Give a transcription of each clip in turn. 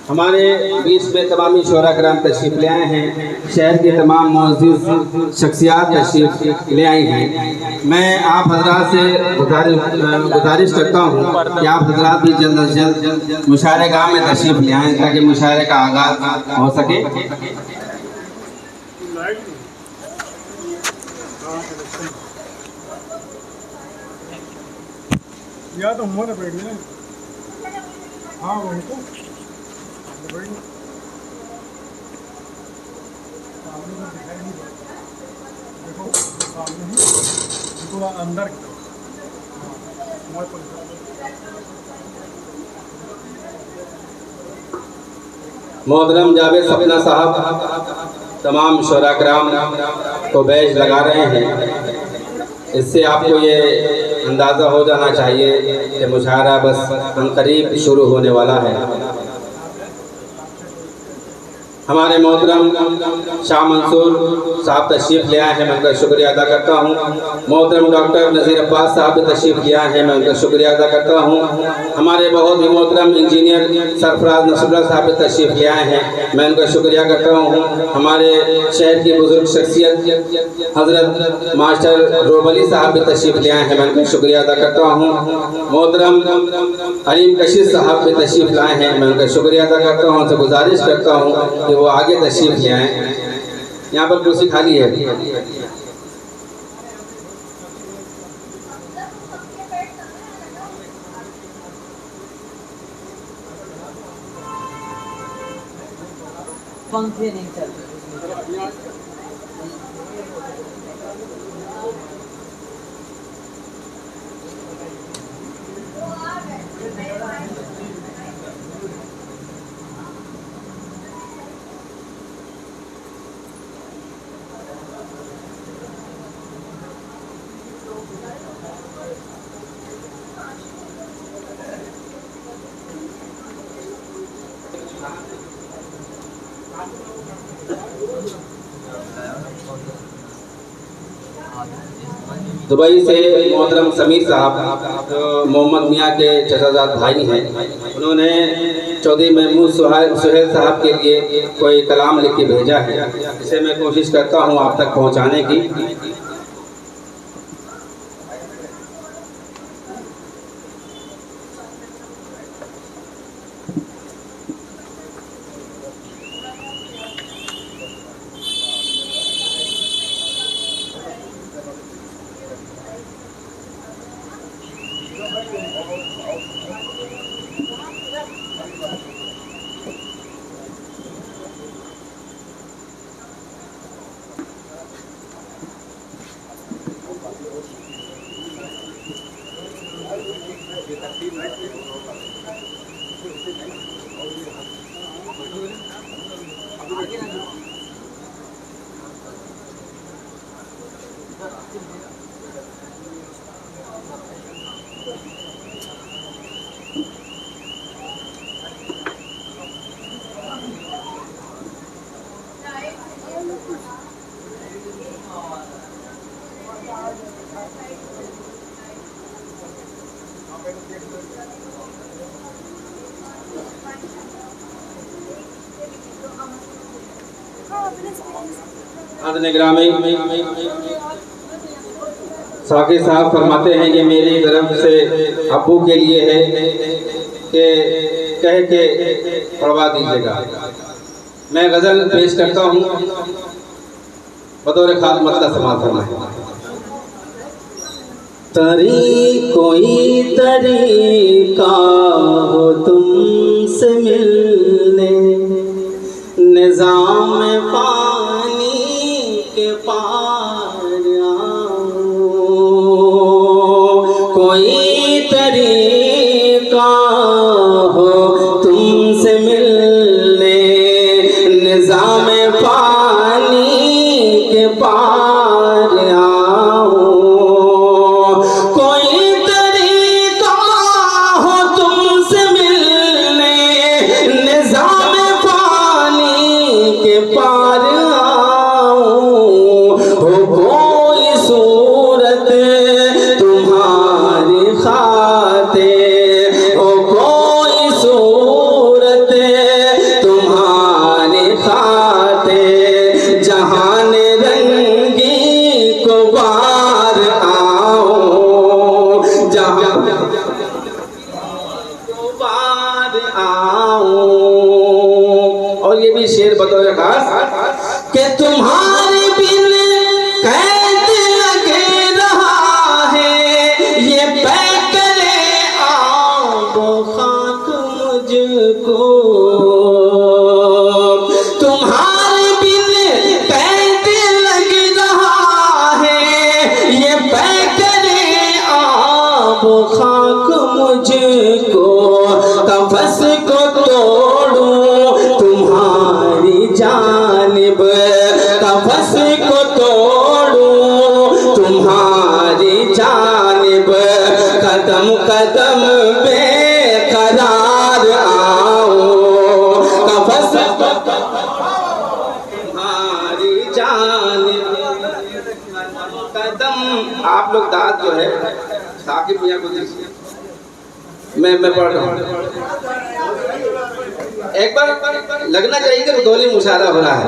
हमारे बीच में तमामी शोरा कराम तशरीफ़ ले आए हैं। शहर के तमाम मुअज़्ज़िज़ शख्सियात तशरीफ़ ले आई हैं। मैं आप हज़रात से गुजारिश करता हूँ कि आप हज़रात भी जल्द अज जल्द मुशायरे गाह में तशरीफ़ ले आएँ ताकि मुशायरे का आगाज़ हो सके। या तो उम्र बैठ गए। हाँ वही तो सामने तो दिखाई नहीं देता। देखो सामने ही थोड़ा अंदर की तरफ। मोहतरम जावेद सपना साहब तमाम शोरा कराम को बैज लगा रहे हैं। इससे आपको ये अंदाज़ा हो जाना चाहिए कि मुशायरा बस अनकरीब शुरू होने वाला है। हमारे मोहतरम शाह मंसूर साहब तशरीफ़ ले आए हैं, मैं उनका शुक्रिया अदा करता हूँ। मोहतरम डॉक्टर नज़ीर अब्बास साहब भी तशरीफ़ ले आए हैं, मैं उनका शुक्रिया अदा करता हूँ। हमारे बहुत ही मोहतरम इंजीनियर सरफराज नसरुल्लाह साहब भी तशरीफ़ ले आए हैं, मैं उनका शुक्रिया करता हूँ। हमारे शहर की बुज़ुर्ग शख्सियत हज़रत मास्टर रोबली साहब भी तशरीफ़ ले आए हैं, मैं उनका शुक्रिया अदा करता हूँ। मोहतरम हलीम कशीर साहब भी तशरीफ़ लाए हैं, मैं उनका शुक्रिया अदा करता हूँ। उनसे गुजारिश करता हूँ कि वो आगे तशरीफ़ ले आएँ। यहाँ पर कुर्सी खाली है। पंखे नहीं चलते। दुबई से मोहतरम समीर साहब जो मोहम्मद मियाँ के चचाजाद भाई हैं, उन्होंने चौधरी महमूद सुहेल साहब के लिए कोई कलाम लिख के भेजा है, जिसे मैं कोशिश करता हूँ आप तक पहुँचाने की। साकिब साहब फरमाते हैं कि मेरी तरफ से अब्बू के लिए है कि कह के पढ़वा दीजिएगा। मैं गज़ल पेश करता हूँ बतौर खातमत का समाज फरमाएं। कोई तरीका हो तुमसे मिलने, निज़ाम पानी के पार आओ। कोई तरीका हो तुमसे मिलने, निज़ाम पानी के पार आओ। कोई तरीका हो तुमसे मिलने, निज़ाम आऊं। और ये भी शेर बतौर खास कि तुम्हारे बिन कैद लगे रहा है ये पैकरे आबो खाक मुझको। तुम्हारे बिन कैद लग रहा है ये पैकरे आबो खाक मुझको। कफस को तोड़ूं तुम्हारी जानिब, कफस को तोड़ूं तुम्हारी जानिब। कदम कदम बेकरार आऊं, कफस को तुम्हारी जानिब। कदम आप लोग दाद जो है साकिब मियां को दीजिए, मैं पढ़ रहा हूँ। एक बार लगना चाहिए कि रुदौली मुशारा हो रहा है।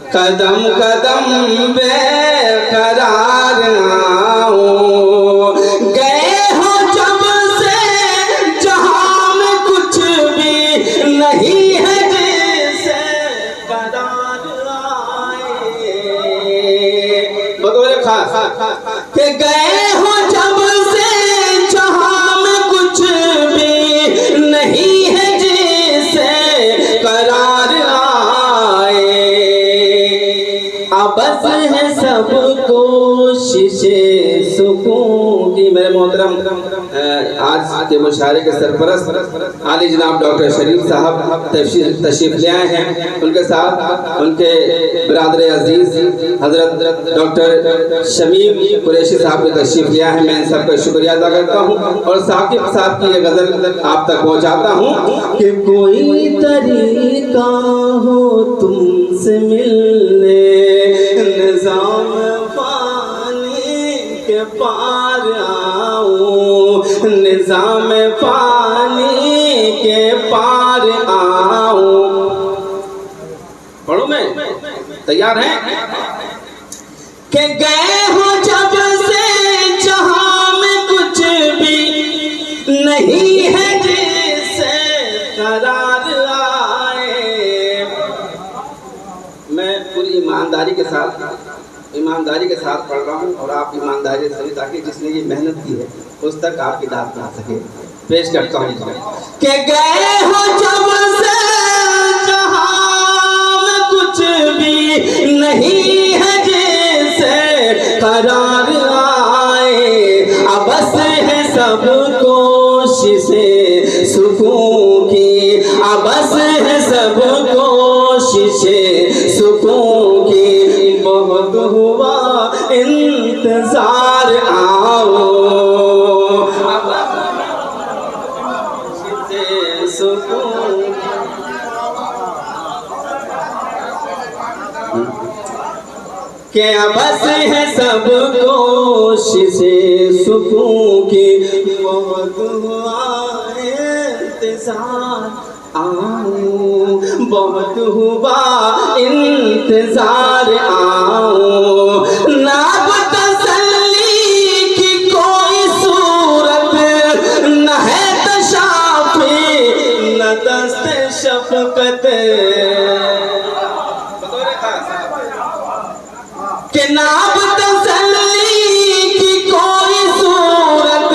कदम कदम बेकरार आऊं, गए हो जब से जहां में कुछ भी नहीं है जैसे करार आए। बतौर खास कि गए हो जब से जहां में कुछ भी नहीं है जैसे करार आए। बस है सब कोशिशे सुकून की। मेरे मोहतरम आज के मुशायरे के सरपरस्त आली जनाब डॉक्टर शरीफ साहब तशरीफ ले आए हैं। उनके साथ उनके बिरादर अजीज हजरत डॉक्टर शमीम कुरैशी साहब भी तशरीफ ले आए हैं। मैं इन सबका शुक्रिया अदा करता हूँ और साकिब साहब की ये गजल आप तक पहुँचाता हूँ कि कोई तरीका हो तुमसे मिलने, निजाम पानी के पार आऊं, निजाम पानी के पार आऊं। पढ़ू मैं, तैयार हैं? कि गए हो जब से जहां में कुछ भी नहीं है जैसे करार आए। मैं पूरी ईमानदारी के साथ पढ़ रहा हूँ और आप ईमानदारी से, ताकि जिसने ये मेहनत की है उस तक आपकी दाद ना सके। पेश करता हूँ कि गए हो जब से जहां में कुछ भी नहीं है जैसे करार आए। अबस है सब कोशिशें सुकून की, अबस है सब कोशिशें सुकून की। बहुत हुआ इंतजार आओ, सुकून के बस है सब कोशिशें सुकून की। बहुत हुआ इंतजार आऊं, बहुत हुआ इंतजार आऊं। ना तसल्ली की कोई सूरत, न है तशाफी, न दस्ते शफकत। कि ना तसल्ली की कोई सूरत,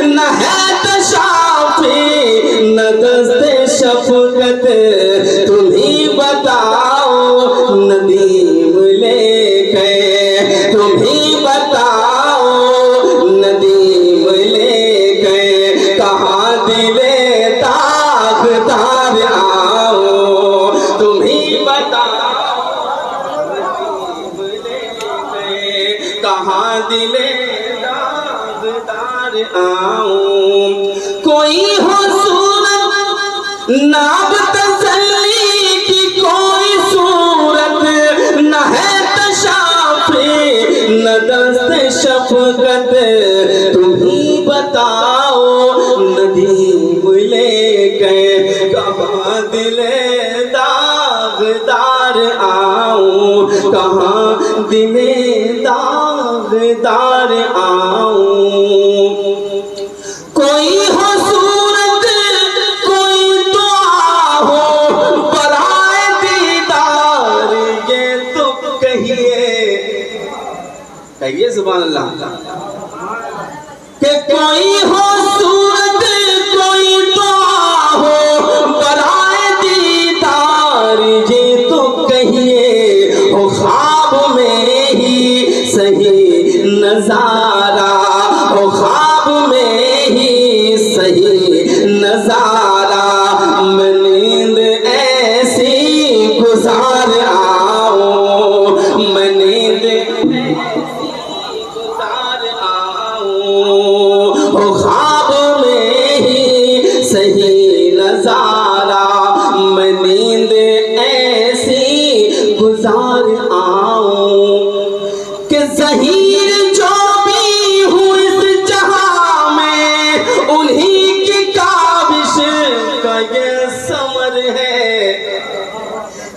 न है तशाफी, न दस्ते शफकत। तुम ही बताओ नदीम लेके, तुम ही बताओ नदीम लेके, कहाँ दिले ताकतार आओ। तुम ही बताओ नदीम लेके, कहाँ दिले ताकतार आऊं। कोई हो नाब तसल्ली की कोई सूरत, न है तशाफी, न दस्ते शफकत। तुम ही बताओ नदीम लेके, कहाँ दिले दागदार आऊं, कहाँ दिले दागदार आऊं। कोई हो सूरत, कोई तो कहिए सुभान अल्लाह। कि कोई हो सूरत कोई दुआ हो बराए दीदार जी तो कहिए हो ख्वाब में ही सही नजारा, हो ख्वाब में ही सही नजारा। मैं नींद ऐसी गुजार आऊं, मैं नींद गुजार आऊं, हो ख्वाब में ही सही नजारा। मैं नींद ऐसी गुजार आऊं कि ज़हीर जो भी हूँ इस जहां में उन्हीं की काबिश का ये समर है।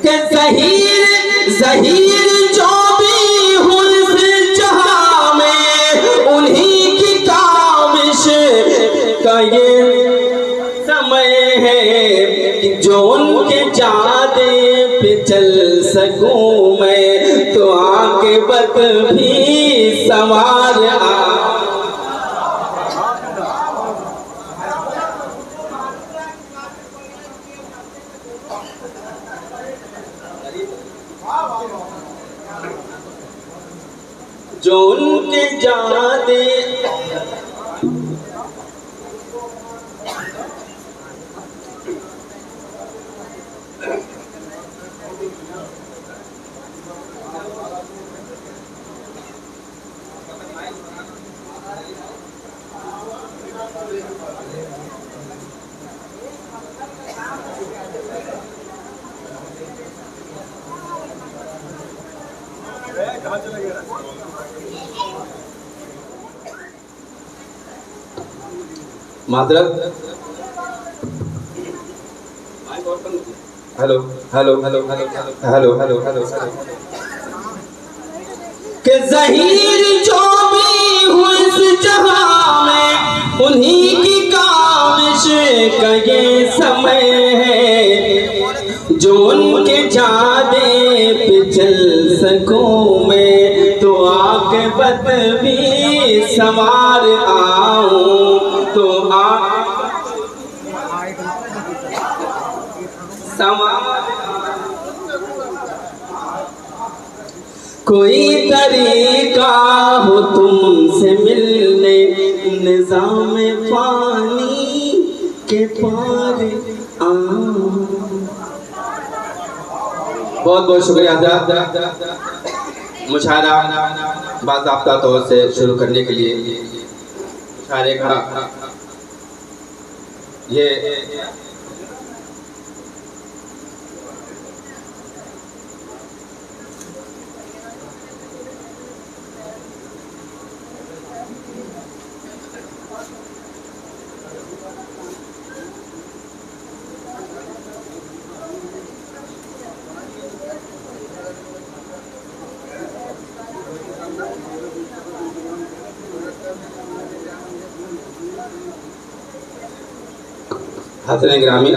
कि ज़हीर जो भी हूँ इस जहां में उन्हीं की काबिश का ये समय है। कि जो उनके जादे पे चल सकूं मैं तो आक़िबत भी संवार जो उनके जादे कहाँ चला गया? मादरत। Hello hello hello hello hello hello hello कि ज़हीर जो भी हूँ इस जहां में उन्हीं की काबिश का ये समय है। जो उनके जादे पे चल सकूं मैं तो आक़िबत भी संवार आऊं, तो कोई तरीका हो तुमसे मिलने निज़ाम पानी के पार आऊं। बहुत बहुत शुक्रिया हज़रात। मुशायरा बाज़ाब्ता तौर से शुरू करने के लिए मुशायरे का ये हाज़िरीन गिरामी,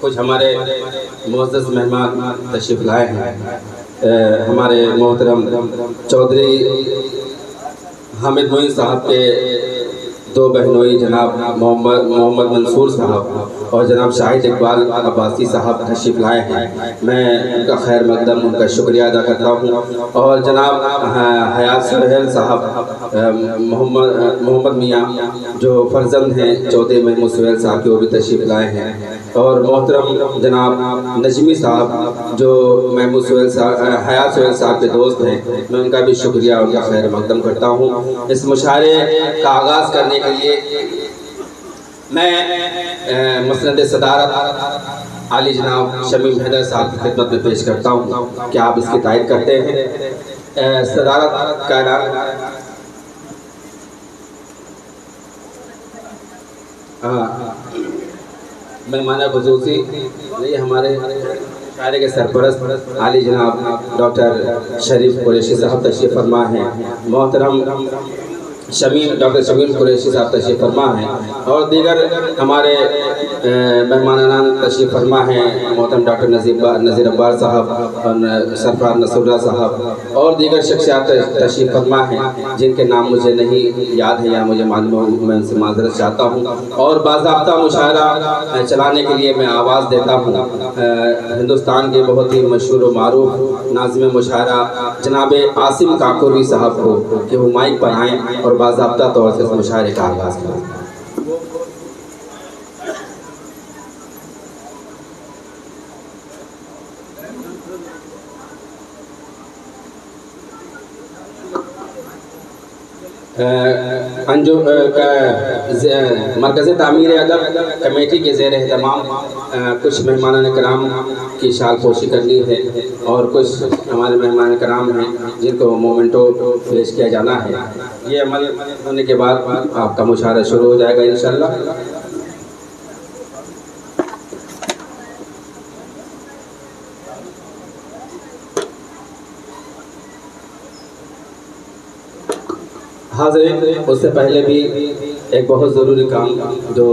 कुछ हमारे मुअज़्ज़ज़ मेहमान तशरीफ़ लाए हैं। हमारे मोहतरम चौधरी हामिद मोइन साहब के दो बहनोई जनाब मोहम्मद मंसूर साहब और जनाब शाहिद इकबाल अब्बासी साहब तशरीफ़ लाए हैं। मैं उनका खैर मकदम उनका शुक्रिया अदा करता हूँ। और जनाब हयात सुहेल साहब मोहम्मद मियाँ जो फर्जंद हैं चौधरी महमूद सुहेल साहब के, वो भी तशरीफ़ लाए हैं। और मोहतरम जनाब नजमी साहब जो महमूद सुहेल साहब हयात सुहेल साहब के दोस्त हैं, मैं उनका भी शुक्रिया उनका खैर मकदम करता हूँ। इस मुशायरे का आगाज़ करने के लिए मैं मसनद सदारत आली जनाब शमीम हैदर साहब की खिदमत में पेश करता हूँ। क्या आप इसकी तारीफ करते हैं? सदारत का ऐलान मेहमान ख़ुसूसी ये हमारे शायरे के सरपरस्त आली जनाब डॉक्टर शरीफ कुरैशी साहब तशरीफ़ फरमा हैं। मोहतरम शमीम डॉक्टर शमीम कुरैशी साहब तशरीफ़ फरमा हैं और दीगर हमारे मेहमानान तशरीफ़ फरमा हैं मोहतरम डॉक्टर नज़ीर अब्बास साहब और सरफराज नसरुल्लाह साहब और दीगर शख्सियात तशरीफ़ फरमा हैं जिनके नाम मुझे नहीं याद है या मुझे मालूम हो, मैं उनसे माज़रत चाहता हूँ। और बाज़ाब्ता मुशायरा चलाने के लिए मैं आवाज़ देता हूँ हिंदुस्तान के बहुत ही मशहूर व मारूफ नाज़िम मुशायरा जनाब आसिम काकोरी साहब को कि वो माइक पर आएँ और बाज़ाब्ता तौर से इस मुशायरे का आगाज़ करें। मरकज़ तामीर अदब कमेटी के ज़ेर एहतमाम कुछ मेहमान कराम की शाल पोशी करनी है और कुछ हमारे मेहमान कराम हैं जिनको मोमेंटो पेश किया जाना है। ये अमल होने के बाद आपका मुशायरा शुरू हो जाएगा इंशाअल्लाह। हाज़िरीन, उससे पहले भी एक बहुत ज़रूरी काम जो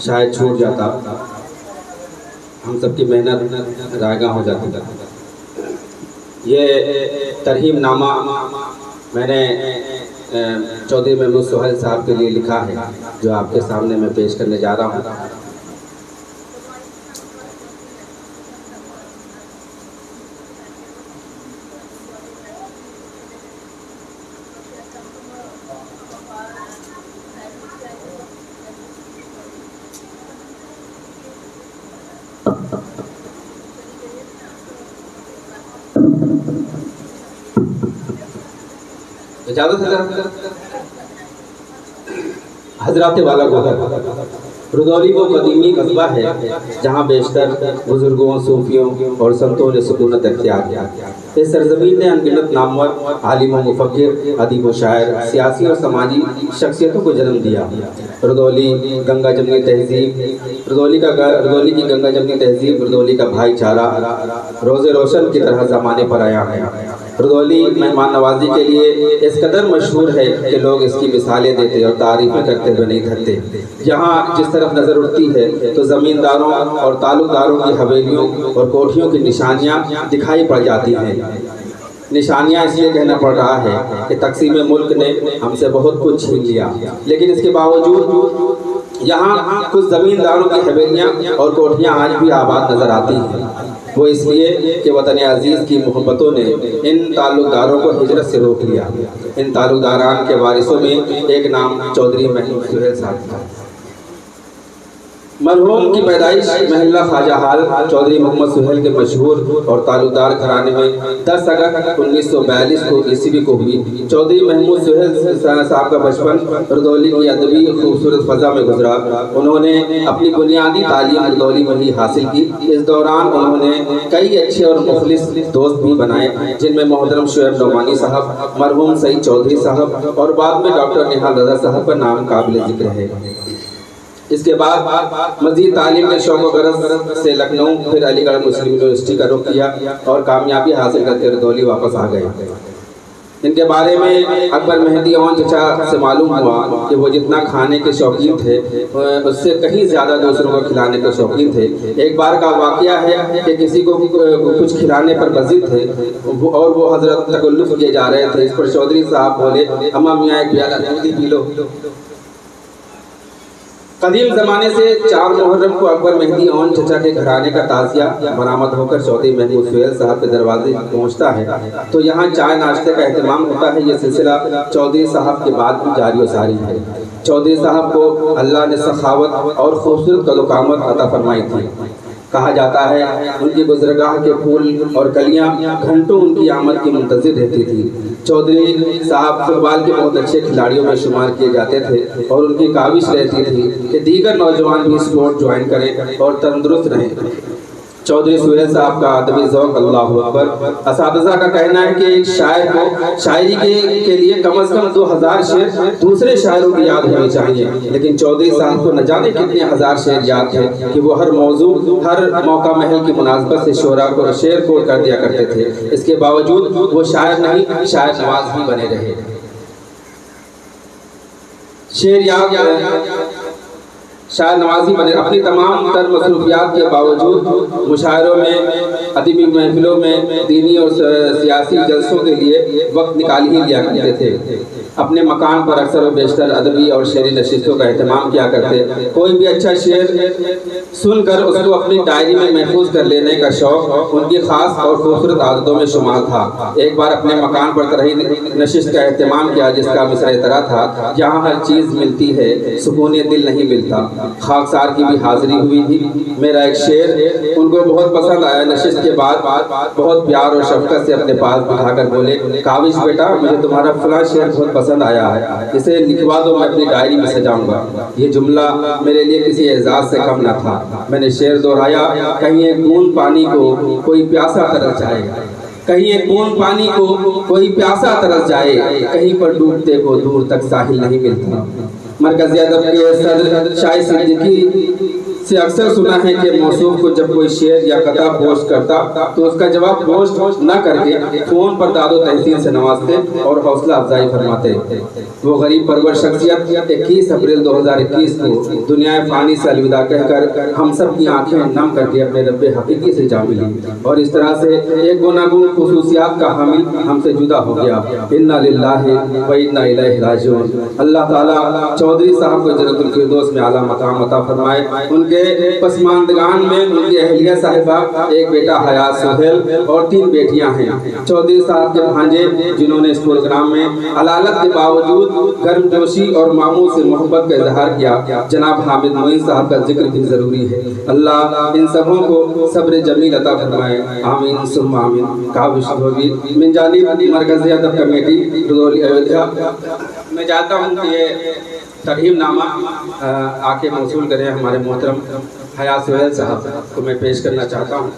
शायद छूट जाता, हम सबकी मेहनत रायगा हो जाती। ये तरहीब नामा मैंने चौधरी महमूद सुहेल साहब के लिए लिखा है जो आपके सामने मैं पेश करने जा रहा हूँ। इजाज़त है हजरात वाला गोहर रुदौली वो कदीमी कस्बा है जहाँ बेशतर बुजुर्गों, सूफियों और संतों ने सुकूनत अख्तियार किया। इस सरजमीन ने अनगिनत नामवर आलिम, मुफक्किर, अदीब व शायर, सियासी और समाजी शख्सियतों को जन्म दिया। रुदौली गंगा जमनी तहजीब, रुदौली की गंगा जमनी तहजीब, रुदौली का भाईचारा रोज़े रोशन की तरह ज़माने पर आया है। रुदौली मेहमान नवाजी के लिए इस कदर मशहूर है कि लोग इसकी मिसालें देते और तारीफ़ें करते हुए नहीं थकते। यहाँ जिस तरफ नज़र उठती है तो ज़मींदारों और ताल्लुकदारों की हवेलियों और कोठियों की निशानियाँ दिखाई पड़ जाती हैं। निशानियाँ इसलिए कहना पड़ रहा है कि तक़सीम मुल्क ने हमसे बहुत कुछ छीन लिया, लेकिन इसके बावजूद यहाँ कुछ ज़मींदारों की हवेलियाँ और कोठियाँ आज भी आबाद नज़र आती हैं। वो इसलिए कि वतन अजीज़ की मोहब्बतों ने इन ताल्लुकदारों को हिजरत से रोक लिया। इन ताल्लुकदारान के वारिसों में एक नाम चौधरी महमूद सुहेल साहब था। मरहूम की पैदाइश महल्ला ख्वाजा हाल चौधरी मोहम्मद सुहेल के मशहूर और ताल्लुकदार घराने में 10 अगस्त 1942 को ईस्वी को हुई। चौधरी महमूद सुहेल साहब का बचपन रुदौली की अदबी खूबसूरत फ़ज़ा में गुजरा। उन्होंने अपनी बुनियादी तालीम रुदौली में ही हासिल की। इस दौरान उन्होंने कई अच्छे और मुखलिस दोस्त भी बनाए, जिनमें मोहतरम शुएब नौमानी साहब, मरहूम सईद चौधरी साहब और बाद में डॉक्टर निहाल रज़ा साहब का नाम काबिल ज़िक्र है। इसके बाद मज़ीद तालीम के शौक़ गरज से लखनऊ फिर अलीगढ़ मुस्लिम यूनिवर्सिटी का रुख किया और कामयाबी हासिल करके रुदौली वापस आ गए। इनके बारे में अकबर मेहदी औन चचा से मालूम हुआ कि वो जितना खाने के शौकीन थे उससे कहीं ज़्यादा दूसरों को खिलाने के शौकीन थे। एक बार का वाक़या है कि किसी को कुछ खिलाने पर बज़िद थे और वो हज़रत तकल्लुफ़ किए जा रहे थे। इस पर चौधरी साहब बोले, अम्मा मियाँ एक प्याला दूध ही पी लो। कदीम ज़माने से 4 मुहर्रम को अकबर मेहदी औन चचा के घराने का ताज़िया बरामद होकर चौधरी महमूद सुहेल साहब के दरवाजे पहुंचता है तो यहाँ चाय नाश्ते का एहतमाम होता है। ये सिलसिला चौधरी साहब के बाद भी जारी व सारी है। चौधरी साहब को अल्लाह ने सखावत और खूबसूरत कदोकामत अता फरमाई थी। कहा जाता है उनकी गुज़रगाह के फूल और कलियाँ घंटों उनकी आमद की मुंतज़िर रहती थी। चौधरी साहब फुटबॉल के बहुत अच्छे खिलाड़ियों में शुमार किए जाते थे और उनकी काविश रहती थी कि दीगर नौजवान भी स्पोर्ट ज्वाइन करें और तंदुरुस्त रहें। चौधरी सुहेल साहब का अदबी ज़ौक़ अल्लाह अकबर। असातिज़ा का कहना है कि एक शायर को शायरी के लिए कम अज़ कम 2000 शेर दूसरे शायरों की याद होनी चाहिए, लेकिन चौधरी साहब को न जाने कितने हज़ार शेर याद थे कि वो हर मौजू हर मौका महल की मुनासबत से शोरा को शेर कोड कर दिया करते थे। इसके बावजूद वो शायर नहीं शायर नवाज भी बने रहे। शेर याद शायर नवाजी बने। अपनी तमाम तर मसरूफियात के बावजूद मुशायरों में, अदबी महफिलों में, दीनी और सियासी जलसों के लिए वक्त निकाल ही लिया करते थे। अपने मकान पर अक्सर व बेशतर अदबी और शेरी नशिस्तों का एहतमाम किया करते। कोई भी अच्छा शेर सुनकर उसको अपनी डायरी में महफूज कर लेने का शौक़ उनकी ख़ास और खूबसूरत आदतों में शुमार था। एक बार अपने मकान पर तरही नशिस्त का एहतमाम किया जिसका मिसरा तरह था, जहाँ हर चीज़ मिलती है सुकून दिल नहीं मिलता। खाकसार की भी हाजिरी हुई थी। मेरा एक शेर उनको बहुत पसंद आया। नशिस्त के बाद बहुत प्यार और शफकत से अपने पास बिठाकर बोले, काविश बेटा, मुझे तुम्हारा फला शेर बहुत पसंद आया है, इसे लिखवा दो, मैं अपनी डायरी में सजाऊंगा। ये जुमला मेरे लिए किसी एजाज से कम न था। मैंने शेर दोहराया, कहीं एक बूंद पानी को कोई प्यासा तरस जाए, कहीं एक बूंद पानी को कोई प्यासा तरस जाए, कहीं पर डूबते को दूर तक साहिल नहीं मिलता। मरकज़ी अदब के सदर शाहिद सिद्दीकी से अक्सर सुना है कि मौसूफ को जब कोई शेर या कता पोस्ट करता तो उसका जवाब पोस्ट न करके फ़ोन पर दादो तहसीन से नवाजते और हौसला अफजाई फरमाते। वो गरीब परवर शख्सियत 21 अप्रैल 2021 को दुनिया फ़ानी से अलविदा कहकर हम सब की आंखें नम करके अपने रब्बे हकीकी से जा मिली और इस तरह से एक गुनागुन खुसूसियात का हामिल हमसे जुदा हो गया। इन्ना लिल्लाहि व इन्ना इलैहि राजिऊन। अल्लाह ताला चौधरी साहब को जन्नतुल फिरदौस में आला मकाम अता फरमाए। उनके पसमानदगान में उनकी अहलिया साहिबा, एक बेटा हयात सुहेल और 3 बेटियां हैं। चौधरी साहब के भांजे जिन्होंने इस प्रोग्राम में अलालत के बावजूद गर्मजोशी और मामू से मोहब्बत का इजहार किया, जनाब हामिद मोइन साहब का जिक्र भी जरूरी है। अल्लाह इन सबों को सब्र जमील अता फरमाए। आमीन सुम्मा आमीन। काविश होगी मिन जानिब मरकज़ी अदब कमेटी रुदौली अयोध्या। मैं चाहता हूँ कि ये तरहीम नामा आके मौसूल करें हमारे मोहतरम हयात सुहेल साहब को मैं पेश करना चाहता हूँ।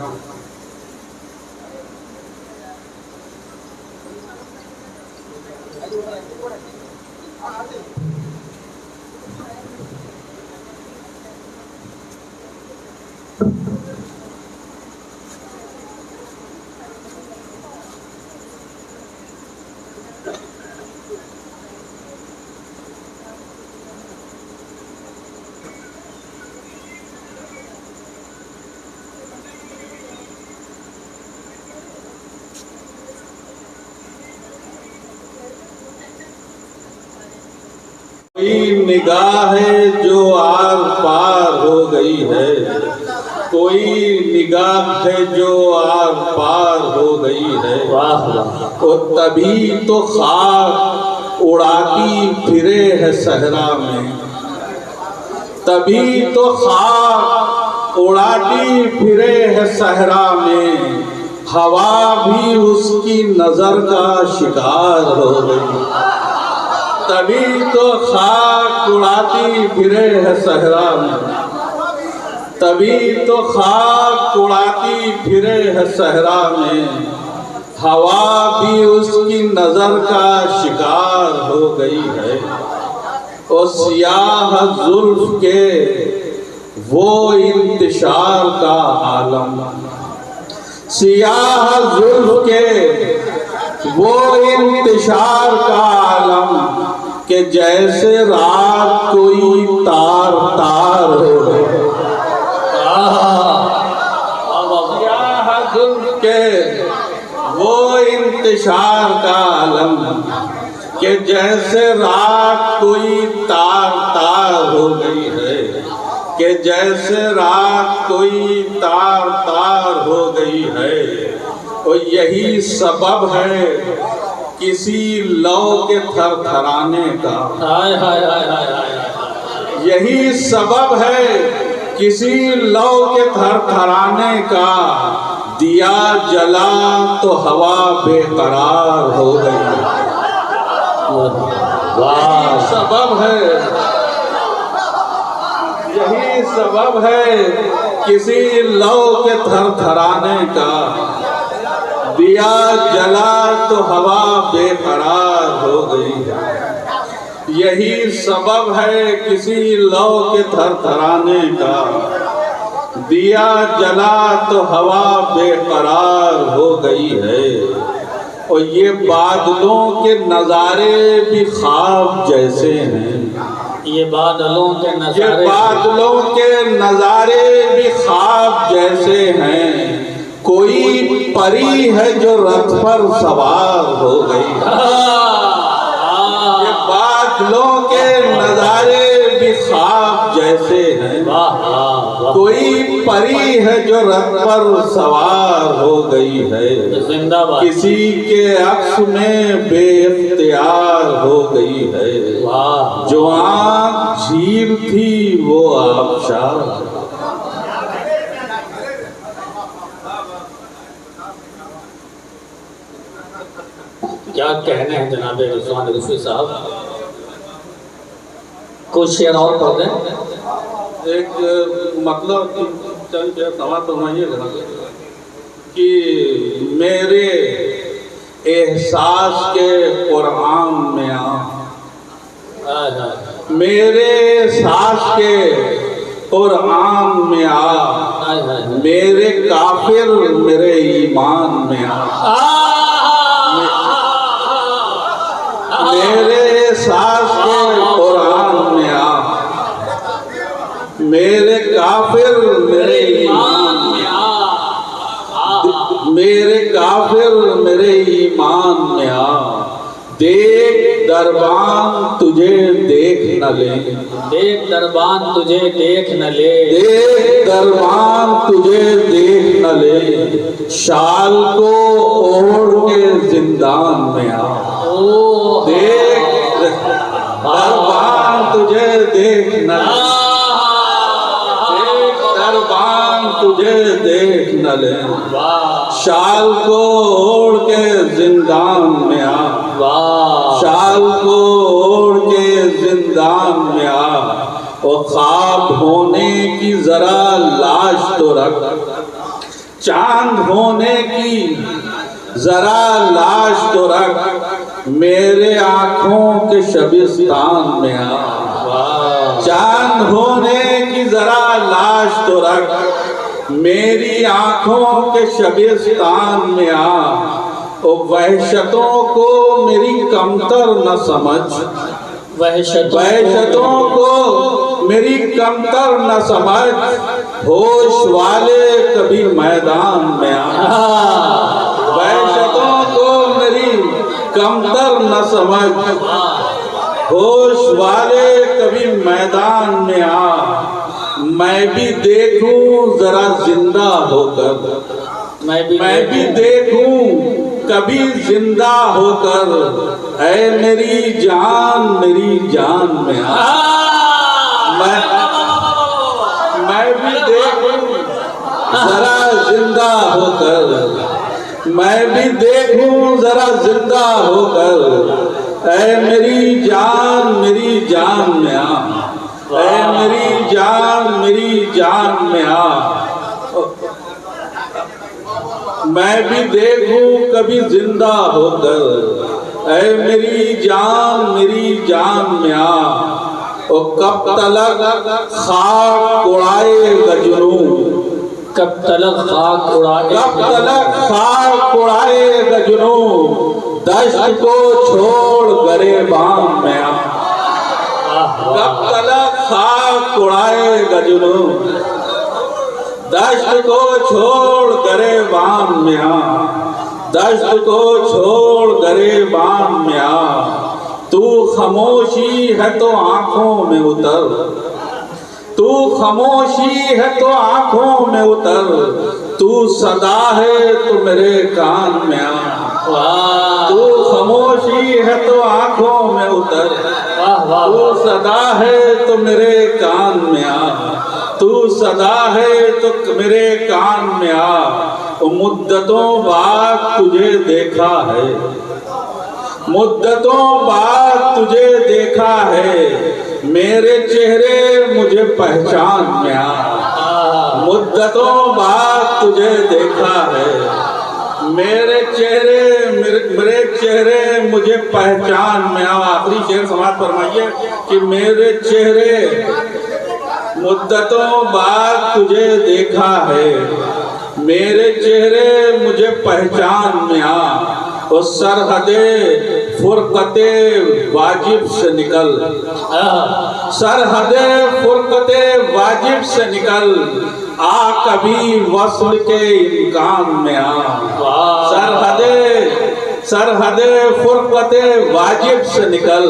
कोई निगाह है जो आर पार हो गई है, कोई निगाह है जो आर पार हो गई है। और तभी तो खाक उड़ाती फिरे है सहरा में, तभी तो खाक उड़ाती फिरे है सहरा में, हवा भी उसकी नजर का शिकार हो गई। तभी तो खाक उड़ाती फिरे है सहरा में, तभी तो खाक उड़ाती फिरे है सहरा में, हवा भी उसकी नजर का शिकार हो गई है। और सियाह जुल्फ के वो इंतशार का आलम, सियाह जुल्फ के वो इंतशार का आलम कि जैसे रात कोई तार तार हो गए। सियाह जुल्फ के वो इंतशार का आलम कि जैसे रात कोई तार तार हो गई है, कि जैसे रात कोई तार तार हो गई है। और यही सबब है किसी लौ के थरथराने का, हाय हाय हाय हाय हाय, यही सबब है किसी लौ के थरथराने का। दिया जला तो हवा बेकरार हो गई, यही सबब है, यही सबब है किसी लौ के थरथराने का। दिया जला तो हवा बेकरार हो गई, यही सबब है किसी लौ के थरथराने का। दिया जला तो हवा बेकरार हो गई है। और ये बादलों के नज़ारे भी ख्वाब जैसे हैं, ये बादलों के ये नजारे बादलों के नजारे भी ख्वाब जैसे हैं, कोई परी है जो रथ पर सवार हो गई। ये बादलों के नजारे भी ख्वाब जैसे हैं, कोई परी है जो रथ पर सवार हो गई है। जिंदाबाद। किसी के अक्स में बेइख्तियार हो गई है। वाह। जो आँख झील थी वो आबशार। क्या कहने हैं जनाब रिजवान रफी साहब, कुछ शेर और पढ़ दें। एक मतलब सवाल फरमाइएगा कि मेरे एहसास के कुरान में आ, मेरे सांस के कुरान में आ, मेरे काफिर मेरे ईमान में आ। मेरे सांस के कुरान में आ, मेरे काफिर मेरे ईमान में आ, मेरे काफिर मेरे ईमान में आ। देख दरबान तुझे देख न ले, देख दरबान तुझे देख न ले, देख दरबान तुझे देख न ले। शाल को ओढ़ के जिंदान में आ। देख दरबान तुझे देख न ले, देख दरबान तुझे देख न ले। शाल को ओढ़ के जिंदान में आ, शाल को ओढ़ के जिंदान में आ। और ख्वाब होने की जरा लाश तो रख, चांद होने की जरा लाश तो रख। मेरे आंखों के शबिस्तान में आ, चांद होने की जरा लाश तो रख। मेरी आंखों के शबिस्तान में आ। और वहशतों को मेरी कमतर न समझ, वहशतों को मेरी कमतर न समझ। होश वाले कभी मैदान में आ, वहशतों को मेरी कमतर न समझ। होश वाले कभी मैदान में आ। मैं भी देखूं जरा जिंदा होकर, मैं भी देखूं कभी जिंदा होकर। ऐ मेरी जान में आ। मैं भी देखूं जरा जिंदा होकर, मैं भी देखूं जरा जिंदा होकर। ऐ मेरी जान में आ, ऐ मेरी जान में आ। मैं भी देखूं कभी जिंदा होकर। ऐ मेरी जान में आ। और कब तलक खाक उड़ाएगा जुनून, कब तलक खाक उड़ाए, कब तलक खाक उड़ाएगा जुनून। दश्त को छोड़ गरेबान में आ, कब तलक खाक उड़ाएगा जुनून। दश्त को छोड़ गरेबान में आ, दश्त को छोड़ गरेबान में आ। तू खामोशी है तो आंखों में उतर, तू खामोशी है तो आंखों में उतर। तू सदा है तो मेरे कान में आ, तू खामोशी है तो आंखों में उतर। तू सदा है तो मेरे कान में आ, तू सदा है तो मेरे कान में आ। मुद्दतों बाद तुझे देखा है, मुद्दतों बाद तुझे देखा है। मेरे चेहरे मुझे पहचान में आ। मुद्दतों बाद तुझे देखा है। मेरे चेहरे मुझे पहचान में आ। आखिरी शेर समाप्त फरमाइए कि मेरे चेहरे मुद्दतों बाद तुझे देखा है। मेरे चेहरे मुझे पहचान में आ। उस सरहदे फुरकते वाजिब से निकल, सरहदे फुरकते वाजिब से निकल, आ कभी वस्ल के इम्कान में आ। सरहदे फुरकते वाजिब से निकल,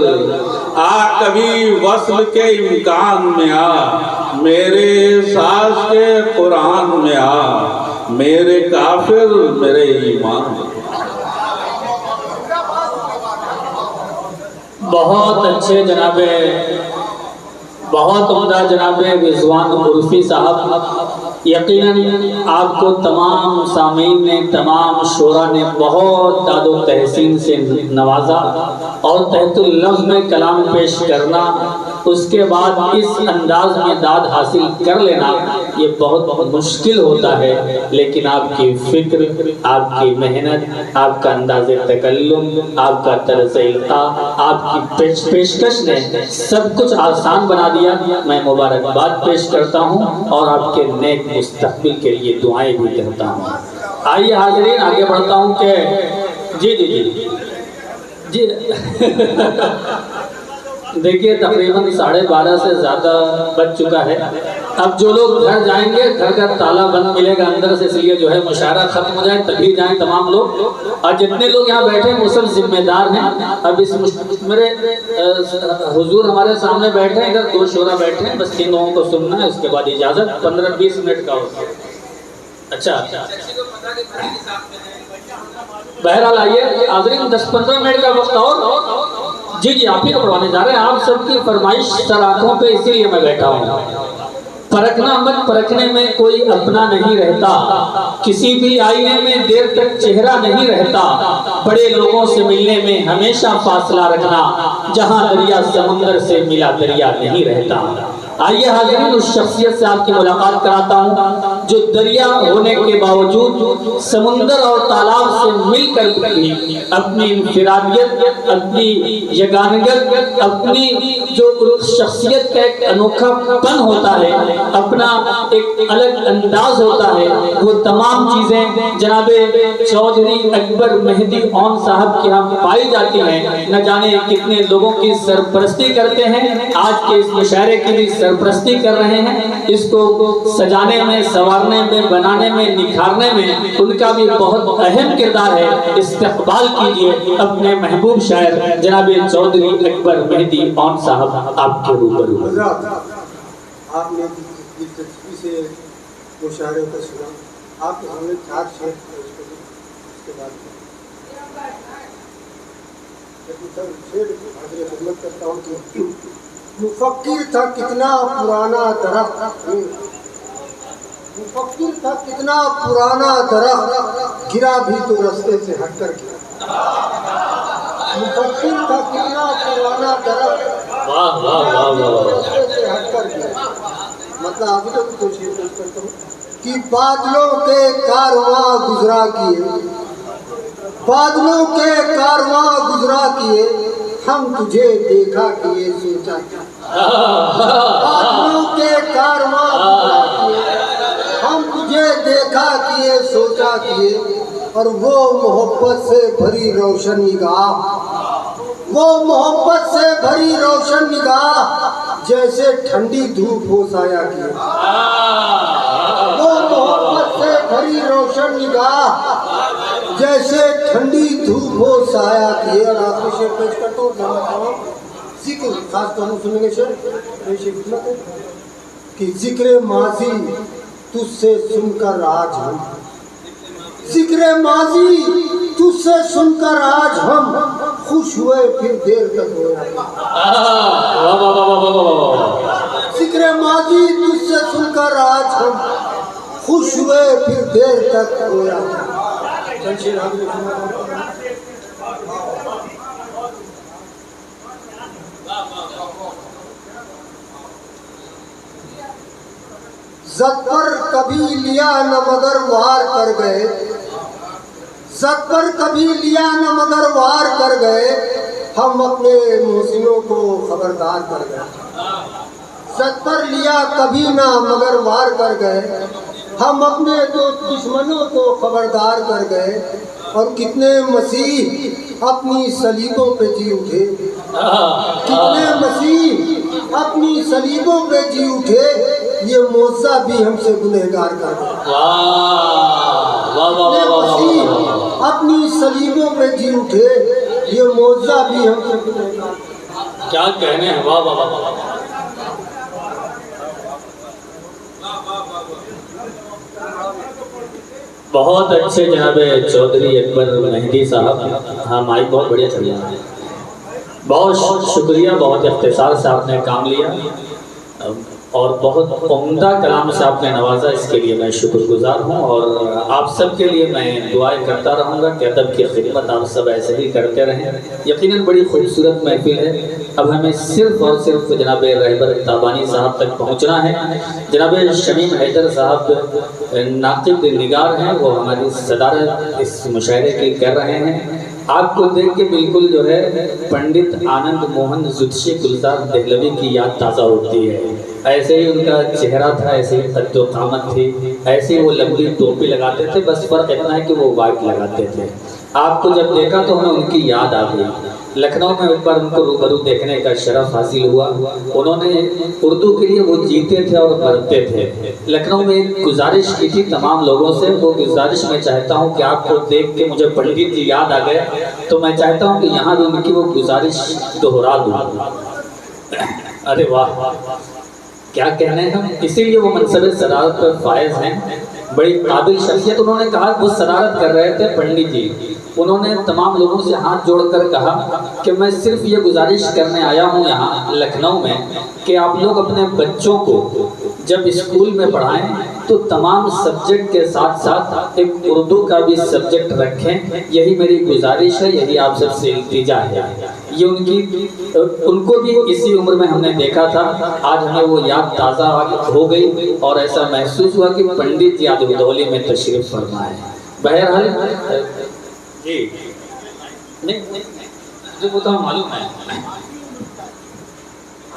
आ कभी वस्ल के इम्कान में आ। मेरे सास के कुरान में आ, मेरे काफिर मेरे ईमान। बहुत अच्छे जनाबे, बहुत उम्दा जनाबे रिजवान उर्फी साहब। यकीनन आपको तमाम सामीन ने, तमाम शोरा ने बहुत दादो तहसीन से नवाजा और तहतुल लफ्ज़ में कलाम पेश करना, उसके बाद इस अंदाज में दाद हासिल कर लेना ये बहुत बहुत मुश्किल होता है। लेकिन आपकी फ़िक्र, आपकी मेहनत, आपका अंदाज़ तकल्लुम, आपका तर्ज़ इल्क़ा, आपकी पेशकश ने सब कुछ आसान बना दिया। मैं मुबारकबाद पेश करता हूँ और आपके नेक मुस्तक़बिल के लिए दुआएं भी करता हूँ। आइए हाज़रीन, आगे बढ़ता हूँ कि जी जी जी जी देखिए तकरीबन 12:30 से ज़्यादा बज चुका है। अब जो लोग घर जाएंगे, घर का ताला बंद मिलेगा अंदर से, इसलिए जो है मुशायरा ख़त्म हो जाए तभी जाएं तमाम लोग। और जितने लोग यहाँ बैठे हैं वो सब जिम्मेदार हैं। अब इस मेरे हुजूर हमारे सामने बैठे हैं, इधर 2 शोरा बैठे हैं, बस 3 लोगों को सुनना है, उसके बाद इजाज़त। 15-20 मिनट का होगा। अच्छा बहरहाल आइए हाज़रीन, 10-15 मिनट का वक्त और जी जी आप ही को पढ़वाने जा रहे हैं। आप सबकी फरमाइश सर आँखों पे, इसीलिए मैं बैठा हूँ। परखना मत, परखने में कोई अपना नहीं रहता, किसी भी आईने में देर तक चेहरा नहीं रहता, बड़े लोगों से मिलने में हमेशा फासला रखना, जहाँ दरिया समुंदर से मिला दरिया नहीं रहता। आइए हाज़रीन, उस शख्सियत से आपकी मुलाकात कराता हूँ जो दरिया होने के बावजूद समुंदर और तालाब से मिलकर भी अपनी इंफिरादियत, अपनी यगानगत, अपनी जो शख्सियत का एक अनोखापन होता है, अपना एक अलग अंदाज होता है, वो तमाम चीज़ें जनाबे चौधरी अकबर मेहदी ओन साहब के यहाँ पाई जाती हैं। न जाने कितने लोगों की सरपरस्ती करते हैं, आज के इस मुशायरे की भी सरपरस्ती कर रहे हैं। इसको सजाने में, संवारने में, बनाने में, निखारने में उनका भी बहुत अहम किरदार है। इस्तकबाल कीजिए अपने महबूब शायर जनाबे चौधरी अकबर मेहदी ओन साहब आपके रूबरू। आपने दिलचस्पी से मुशायरे को सुना, आपके सामने 4 शेर थे, उसके बाद शेर खिदमत करता हूँ कि मुफक्किर था कितना पुराना दरख्त, मुफक्किर था कितना पुराना दरख्त, गिरा भी तो रास्ते से हटकर गिरा। मुफक्किर था कितना पुराना दरख्त, रास्ते से हटकर गिरा। मतलब अभी तो कोशिश करता हूँ कि बादलों के कारवां गुजरा किए, बादलों के कारवां गुजरा किए, हम तुझे देखा किए सोचा किए। बादलों के कारवां गुजरा किए, हम तुझे देखा किए सोचा किए, और वो मोहब्बत से भरी रोशन निगाह, वो मोहब्बत से भरी रोशन निगाह जैसे ठंडी धूप हो साया किए। वो मोहब्बत से भरी रोशन निगाह जैसे ठंडी धूप हो साया किए। और आपको शेर पेश करता हूँ, जिक्र खास तौर पर सुनेंगे शेर कि जिक्र माजी तुझसे सुनकर आज हम, जिक्र माजी तुझसे सुनकर आज हम खुश हुए फिर देर तक रोया। जिक्र माजी तुझसे सुनकर आज हम खुश हुए फिर देर तक रोया। ज़द पर कभी लिया न मगर वार कर गए, ज़द पर कभी लिया न मगर वार कर गए, हम अपने मोहसिनों को खबरदार कर गए। ज़द पर लिया कभी ना मगर वार कर गए, हम अपने दुश्मनों को खबरदार कर गए। और कितने मसीह अपनी सलीबों पे जी उठे, कितने मसीह अपनी सलीबों पे जी उठे। ये मौजा भी हमसे गुनहगार कर दे। कितने मसीह अपनी सलीबों पे जी उठे, ये मौजा भी हमसे गुनहगार। क्या कहने हैं, वाह वाह वाह। बहुत अच्छे जनाब चौधरी अकबर मेहदी साहब। हाँ माइक बहुत बढ़िया चल रहा है, बहुत शुक्रिया, बहुत इख्तिसार से आपने काम लिया और बहुत उम्दा कलाम से आपने नवाजा, इसके लिए मैं शुक्रगुजार हूँ। और आप सब के लिए मैं दुआएं करता रहूँगा कि अदब की खिदमत आप सब ऐसे ही करते रहें। यकीनन बड़ी खूबसूरत महफिल है। अब हमें सिर्फ और सिर्फ जनाब रहबर ताबानी साहब तक पहुँचना है। जनाब शमीम हैदर साहब नाक़िब निगार हैं, वो हमारी सदारत इस मुशायरे की कर रहे हैं। आपको देख के बिल्कुल जो है पंडित आनंद मोहन जुत्शी गुलजार दहलवी की याद ताज़ा होती है। ऐसे ही उनका चेहरा था, ऐसे ही कद्दो कामत थी, ऐसे ही वो लंबी टोपी लगाते थे, बस फर्क इतना है कि वो वाइट लगाते थे। आपको जब देखा तो हमें उनकी याद आ गई। लखनऊ में एक बार उनको रूबरू देखने का शरफ हासिल हुआ। उन्होंने उर्दू के लिए वो जीते थे और मरते थे। लखनऊ में एक गुजारिश की थी तमाम लोगों से, वो गुजारिश मैं चाहता हूँ कि आपको देख के मुझे पंडित जी याद आ गए, तो मैं चाहता हूँ कि यहाँ भी उनकी वो गुजारिश दोहरा दूँ। अरे वाह, क्या कहने हैं हम। इसीलिए वो मनसब सदारत पर फायज हैं, बड़ी काबिल शख्सियत। उन्होंने कहा, वो सदारत कर रहे थे पंडित जी, उन्होंने तमाम लोगों से हाथ जोड़कर कहा कि मैं सिर्फ ये गुजारिश करने आया हूँ यहाँ लखनऊ में कि आप लोग अपने बच्चों को जब स्कूल में पढ़ाएं तो तमाम सब्जेक्ट के साथ साथ एक उर्दू का भी सब्जेक्ट रखें। यही मेरी गुजारिश है, यही आप सबसे इल्तिजा है। ये उनको भी इसी उम्र में हमने देखा था। आज हमें वो याद ताज़ा हो गई और ऐसा महसूस हुआ कि पंडित जी आज उदौली में तशरीफ फरमा है। बहरहाल जी नहीं जो वो तो मालूम है।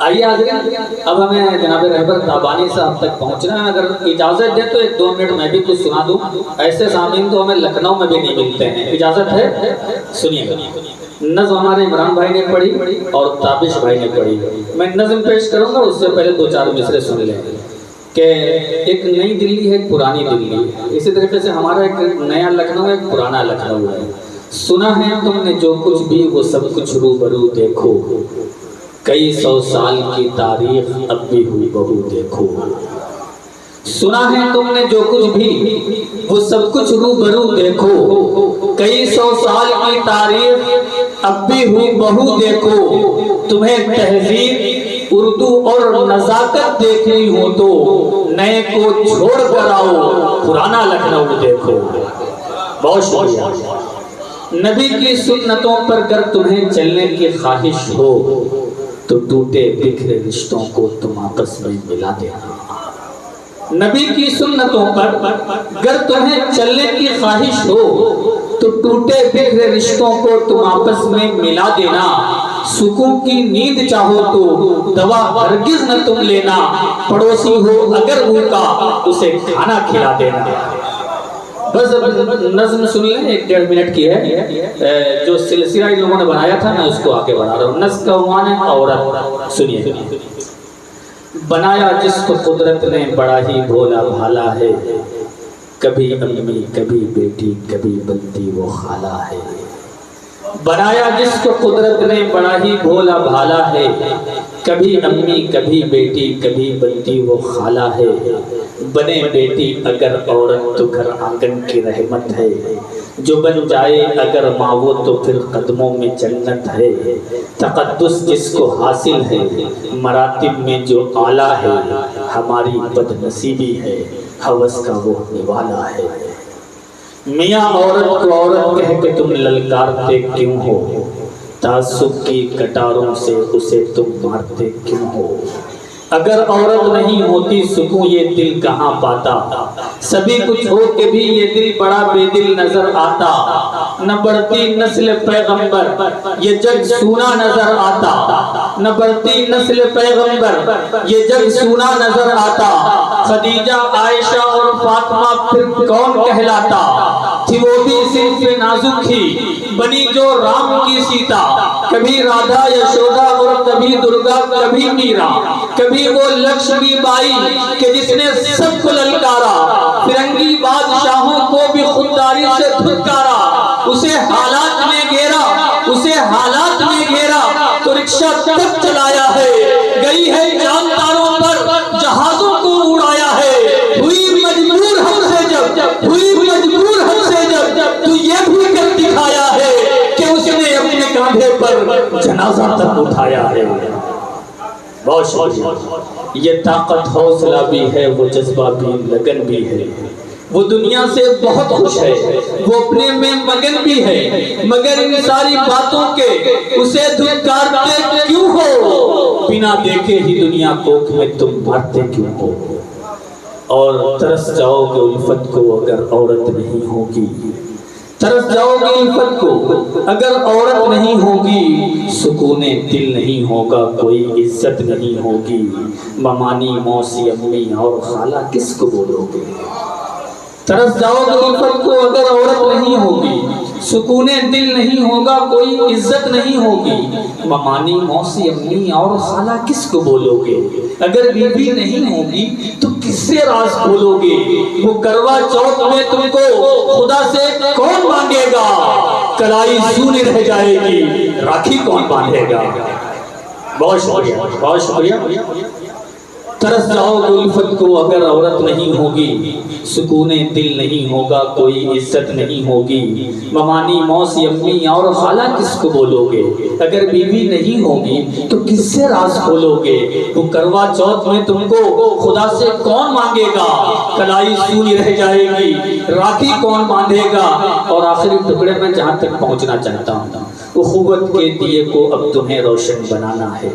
आइए आगे, अब हमें जनाब रहबर ताबानी साहब तक पहुंचना है। अगर इजाज़त दे तो 1-2 मिनट मैं भी कुछ सुना दूं। ऐसे सामीन तो हमें लखनऊ में भी नहीं मिलते हैं। इजाज़त है? सुनिएगा। नज़्म हमारे इमरान भाई ने पढ़ी और ताबिश भाई ने पढ़ी। मैं नज़्म पेश करूंगा, उससे पहले 2-4 मिसरे सुन लें कि एक नई दिल्ली है, एक पुरानी दिल्ली है। इसी तरीके से हमारा एक नया लखनऊ है, एक पुराना लखनऊ है। सुना है तुमने जो कुछ भी वो सब कुछ रूबरू देखो, कई 100 साल की तारीख अब भी हुई बहू देखो। सुना है तुमने जो कुछ भी वो सब कुछ रूबरू देखो, कई 100 साल की तारीख अब भी हुई बहू देखो। तुम्हें तहजीब उर्दू और नजाकत देखनी हो तो नए को छोड़ कर आओ, पुराना लखनऊ देखो। बहुत शुक्रिया। नबी की सुन्नतों पर गर तुम्हें चलने की ख्वाहिश हो तो टूटे बिखरे रिश्तों को तुम आपस में मिला देना। नबी की सुन्नतों पर गर तुम्हें चलने की ख्वाहिश हो तो टूटे बिखरे रिश्तों को तुम आपस में मिला देना। सुकून की नींद चाहो तो दवा हरगिज न तुम लेना, पड़ोसी हो अगर भूखा उसे खाना खिला देना। बस नज़्म सुन लें, 1-1.5 मिनट की है। जो सिलसिला इन लोगों ने बनाया था मैं उसको आगे बढ़ा रहा हूँ। नज़्म का उन्वान है औरत। सुनिए। बनाया जिसको कुदरत ने बड़ा ही भोला भाला है, कभी अम्मी कभी बेटी कभी बनती वो खाला है। बनाया जिसको कुदरत ने बड़ा ही भोला भाला है, कभी अम्मी कभी बेटी कभी बनती वो खाला है। बने बेटी अगर औरत तो घर आंगन की रहमत है, जो बन जाए अगर माँ वो तो फिर कदमों में जन्नत है। तक़द्दुस जिसको हासिल है मरातिब में जो आला है, हमारी बदनसीबी है हवस का वो निवाला है। मियाँ औरत को औरत कह के तुम ललकारते क्यों हो, तासुब की कटारों से उसे तुम मारते क्यों हो। अगर औरत नहीं होती सुकून ये दिल कहाँ पाता, सभी कुछ हो के भी ये दिल बड़ा बेदिल नजर आता। न बढ़ती नस्ल पैगंबर ये जग सूना नजर आता, न बढ़ती नस्ल पैगंबर ये जग सूना नजर आता। खदीजा आयशा और फातिमा फिर कौन कहलाता, थी वो भी सिर्फ रूप नाजुक थी, बनी जो राम की सीता, कभी राधा यशोदा और कभी दुर्गा, कभी मीरा, कभी वो लक्ष्मी बाई के जिसने सबको ललकारा, फिरंगी बादशाहों को भी खुददारी से धुतकारा, उसे हालात में घेरा, उसे हालात में घेरा तो रिक्शा तक चलाया है, गई है चांद तारों पर जहाजों को उड़ाया है, हुई मजबूर हमसे जब, हुई मजबूर हमसे जब, तू ये भी कर दिखाया है कि उसने अपने कांधे पर जनाजा तक उठाया है। बहुत शुक्रिया। ये ताकत हौसला भी है, वो जज्बा भी, लगन भी है, वो दुनिया से बहुत खुश है, वो अपने में मगन भी है, मगर इन सारी बातों के उसे धुतकारते क्यों हो, बिना देखे ही दुनिया कोख में तुम मारते क्यों हो, और तरस जाओगे उल्फत को अगर औरत नहीं होगी, तरस जाओगे उल्फत को अगर औरत नहीं होगी, सुकूने दिल नहीं होगा, कोई इज्जत नहीं होगी, ममानी मौसी अम्मी और खाला किसको बोलोगे, तरस जाओगे उल्फत को अगर औरत नहीं होगी, सुकूने दिल नहीं होगा, कोई इज्जत नहीं होगी, ममानी मौसी अम्मी और खाला किसको बोलोगे, अगर बीवी नहीं होगी तो किससे राज खोलोगे, वो करवा चौथ में तुमको खुदा से कौन मांगेगा, कलाई सूनी रह जाएगी, राखी कौन बांधेगा। बहुत शुक्रिया, बहुत शुक्रिया। तरस जाओगे उल्फत को अगर औरत नहीं होगी, सुकूने दिल नहीं होगा, कोई इज्जत नहीं होगी, ममानी मौसी अम्मी और खाला किसको बोलोगे, अगर बीवी नहीं होगी तो किससे राज खोलोगे, वो करवा चौथ में तुमको खुदा से कौन मांगेगा, कलाई सूनी रह जाएगी, राखी कौन बांधेगा। और आखिरी टुकड़े में जहाँ तक पहुँचना चाहता हूँ, उखुवत के दिए को अब तुम्हें रोशन बनाना है,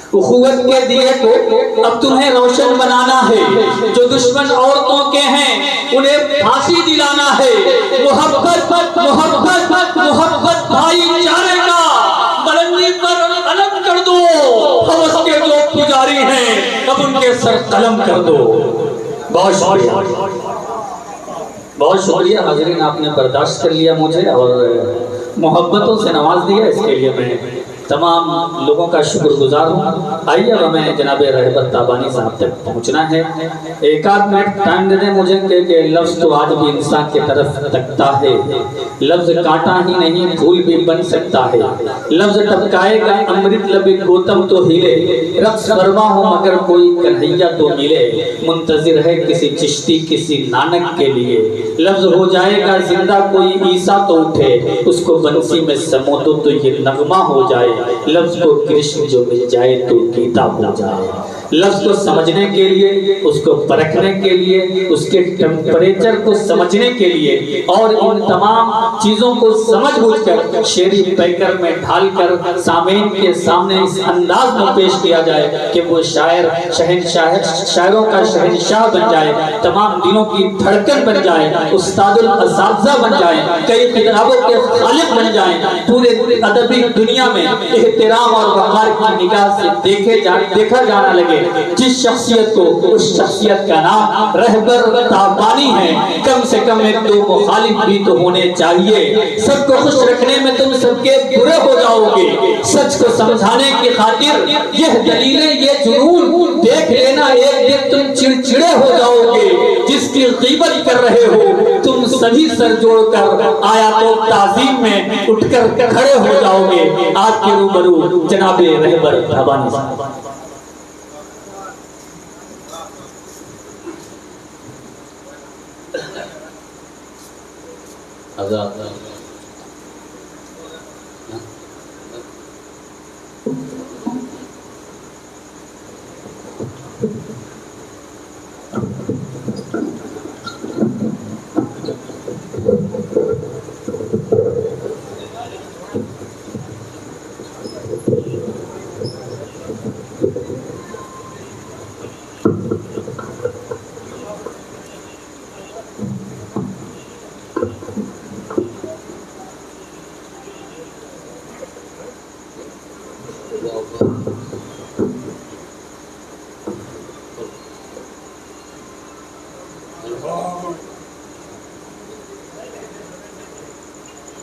उखुवत के दिए को अब तुम्हें रोशन बनाना है, जो दुश्मन औरतों के हैं उन्हें फांसी दिलाना है, मोहब्बत मोहब्बत मोहब्बत भाईचारे का बुलंदी पर अलम कर दो, हवस के जो पुजारी हैं अब उनके सर कलम कर दो। बहुत शुक्रिया, बहुत शुक्रिया हाज़रीन, आपने बर्दाश्त कर लिया मुझे और मोहब्बतों से नवाज दिया, इसके लिए मैं तमाम लोगों का शुक्रगुजार हूँ। आइए अब हमें जनाब रहबर ताबानी साहब तक पहुँचना है, एक आध मिनट टाइम दे दें मुझे कि लफ्ज़ तो आज भी इंसान की तरफ तकता है, लफ्ज़ कांटा ही नहीं फूल भी बन सकता है, लफ्ज़ टपकाएगा अमृत लबे गौतम तो हिले, रक्स फरमा हो मगर कोई कन्हैया तो मिले, मुंतजिर है किसी चिश्ती किसी नानक के लिए, लफ्ज़ हो जाएगा जिंदा कोई ईसा तो उठे, उसको बंसी में समो तो ये नगमा हो जाए, लफ्ज़ को कृष्ण जो मिल जाए तो गीता हो जाए। लफ्ज़ को समझने के लिए, उसको परखने के लिए, उसके टेम्परेचर को समझने के लिए और इन तमाम चीज़ों को समझ बूझकर शेरी पैकर में ढालकर सामीन के सामने इस अंदाज में पेश किया जाए कि वो शायर शहनशाह, शायरों का शहनशाह बन जाए, तमाम दिनों की धड़कन बन जाए, उस्तादुल असातिज़ा बन जाए, कई किताबों के खालिक बन जाए, पूरे अदबी दुनिया में एहतराम और वक़ार की निगाह से देखा जाना लगे। जिस शख्सियत को, उस शख्सियत का नाम रहबर ताबानी है, कम से कम एक दो मुखालिफ भी तो होने चाहिए। सबको खुश रखने में तुम सबके बुरे हो जाओगे, सच को समझाने की खातिर यह दलीलें, ये जुनून देख लेना, एक दिन तुम चिड़चिड़े हो जाओगे। जिसकी ग़ीबत कर रहे हो तुम सभी सर जोड़कर आयातों ताज़ीम में उठकर खड़े हो जाओगे। आपके रूबरू जनाबे रहबर ताबानी साहब।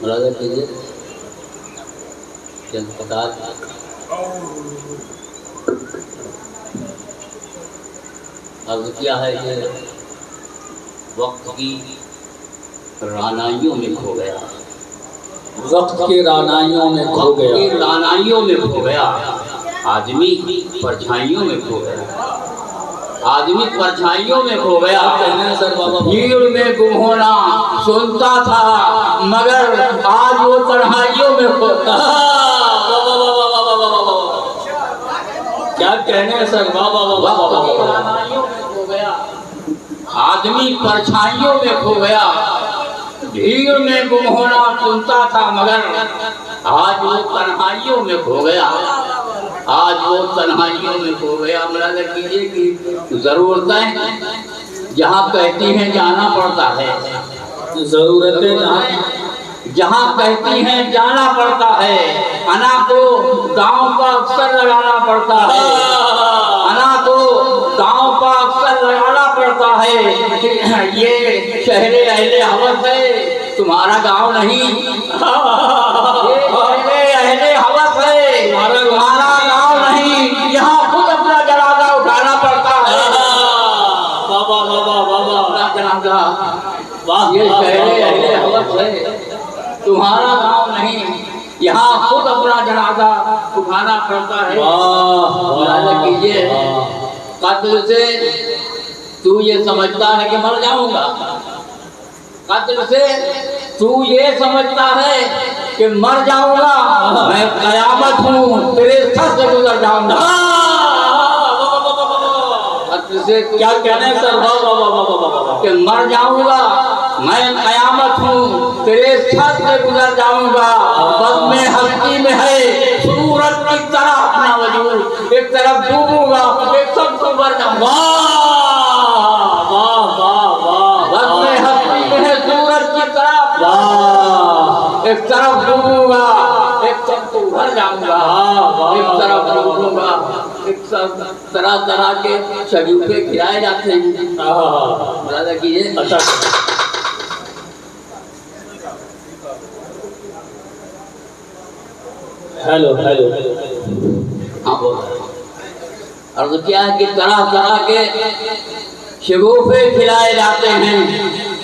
मुलाजा कीजिए चंद प्रकार अर्ज किया है कि वक्त की रानाइयों में खो गया, वक्त के रानाइयों में खो वक्त गया, की रानाइयों में खो गया, आदमी परछाइयों में खो गया, आदमी परछाइयों में खो गया। सर बाबा भीड़ में गुम होना सुनता था मगर आज वो तन्हाइयों में खो क्या कहने हैं सर बाबा रानाइयों में खो गया, आदमी परछाइयों में खो गया। भीड़ में गुम होना सुनता था मगर आज वो तन्हाइयों में खो गया, आज वो तन्हाइयों में खो गया। मुलाजा कीजिए कि जरूरतें जहाँ कहती हैं जाना पड़ता है, जरूरतें जहाँ कहती हैं जाना पड़ता है। अना को गांव का अक्सर लगाना पड़ता है, अना को गांव का अक्सर लगाना पड़ता है। ये शहरे अहले हवस है, तुम्हारा गांव नहीं। ये शहरे अहले हवस है, तुम्हारा गांव नहीं। यहाँ खुद अपना जनाजा उठाना पड़ता है। बाबा बाबा बाबा अपना जनाजा, वाह ये शहरे अहले हवस है, तुम्हारा गांव नहीं। यहाँ खुद अपना जनाजा उठाना पड़ता है। मुलाजा कीजिए, कत्ल से तू ये समझता है कि मर जाऊंगा, कत्ल से तू ये समझता है कि मर जाऊंगा, मैं कयामत हूँ तेरे सर से गुजर जाऊंगा। कत्ल से क्या कहने हैं सर बाबा कि मर जाऊंगा, मैं कयामत हूँ तेरे सर से गुजर जाऊंगा। बस में हस्ती में है सूरज की तरह अपना वजूद, एक तरफ डूबूंगा एक तरफ डूबर जाऊंगा। बस में हस्ती में है सूरज की तरह, एक तरफ डूबूंगा एक तरफ उभर जाऊंगा, एक तरफ डूबूंगा एक तरफ। तरह तरह के शगुफे खिलाए जाते हैं। मुलाजा कीजिए, अच्छा हेलो हेलो हाँ बोल। अर्ज किया है कि तरह तरह के शगुफे खिलाए जाते हैं,